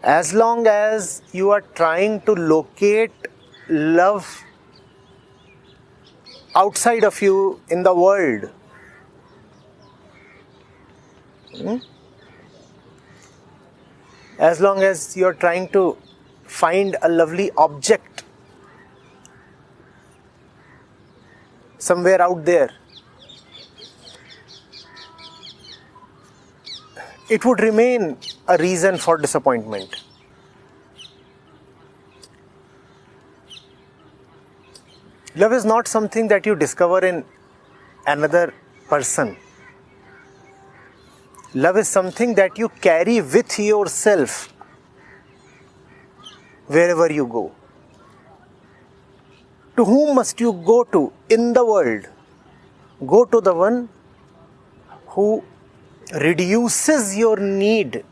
As long as you are trying to locate love outside of you in the world, as long as you are trying to find a lovely object somewhere out there, it would remain a reason for disappointment. Love is not something that you discover in another person. Love is something that you carry with yourself wherever you go. To whom must you go to in the world? Go to the one who reduces your need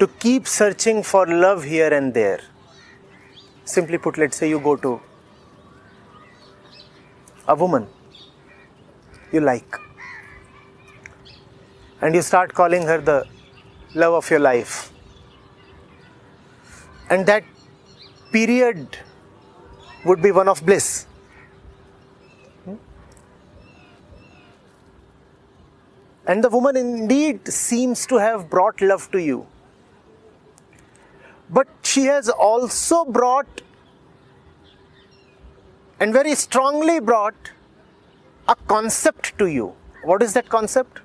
to keep searching for love here and there. Simply put, let's say you go to a woman you like and you start calling her the love of your life. And that period would be one of bliss. And the woman indeed seems to have brought love to you. But she has also brought, and very strongly brought, a concept to you. What is that concept?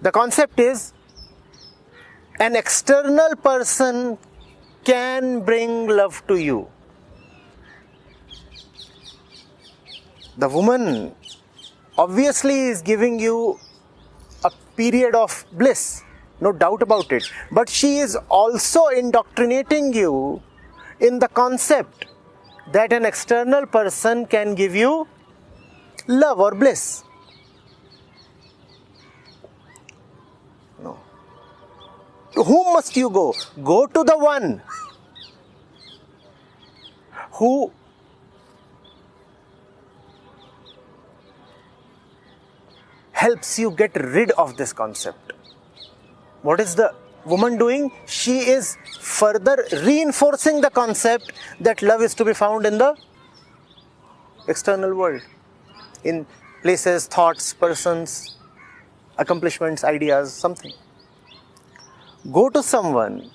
The concept is an external person can bring love to you. The woman obviously is giving you a period of bliss, no doubt about it. But she is also indoctrinating you in the concept that an external person can give you love or bliss. No. To whom must you go? Go to the one who helps you get rid of this concept. What is the woman doing? She is further reinforcing the concept that love is to be found in the external world, in places, thoughts, persons, accomplishments, ideas, something. Go to someone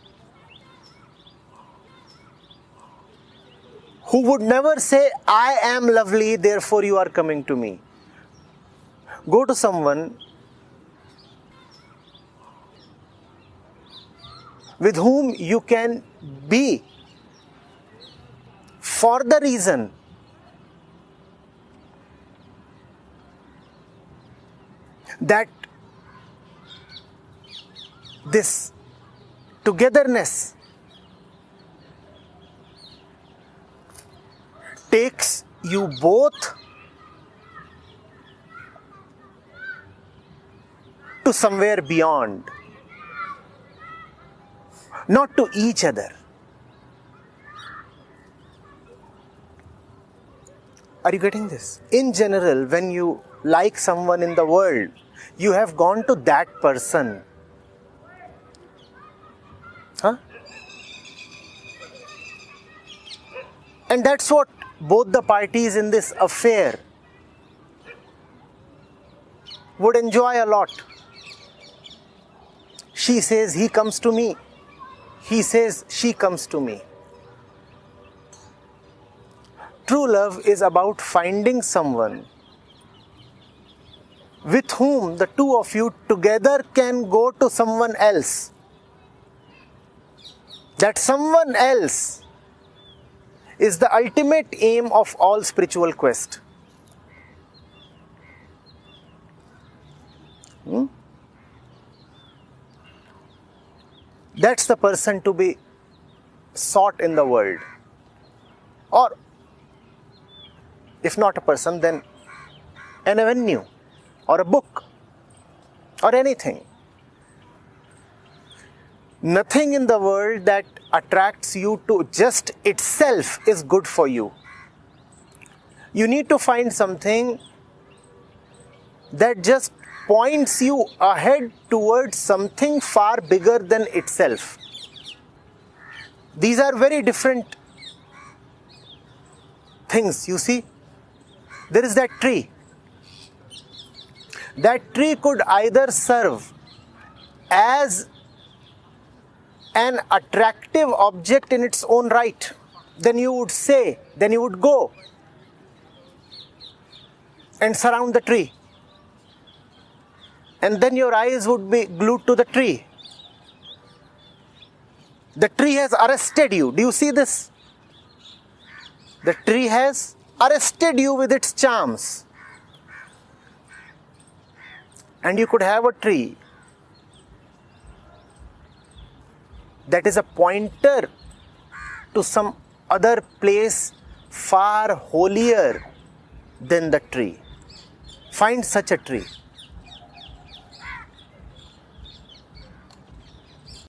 who would never say, I am lovely, therefore you are coming to me. Go to someone with whom you can be for the reason that this togetherness takes you both to somewhere beyond, not to each other. Are you getting this? In general, when you like someone in the world, you have gone to that person. And that's what both the parties in this affair would enjoy a lot. She says, he comes to me. He says, she comes to me. True love is about finding someone with whom the two of you together can go to someone else. That someone else is the ultimate aim of all spiritual quest. That's the person to be sought in the world. Or, if not a person, then an avenue, or a book, or anything. Nothing in the world that attracts you to just itself is good for you. You need to find something that just points you ahead towards something far bigger than itself. These are very different things, you see. There is that tree. That tree could either serve as an attractive object in its own right, then you would say, then you would go and surround the tree. And then your eyes would be glued to the tree. The tree has arrested you. Do you see this? The tree has arrested you with its charms. And you could have a tree that is a pointer to some other place far holier than the tree. Find such a tree.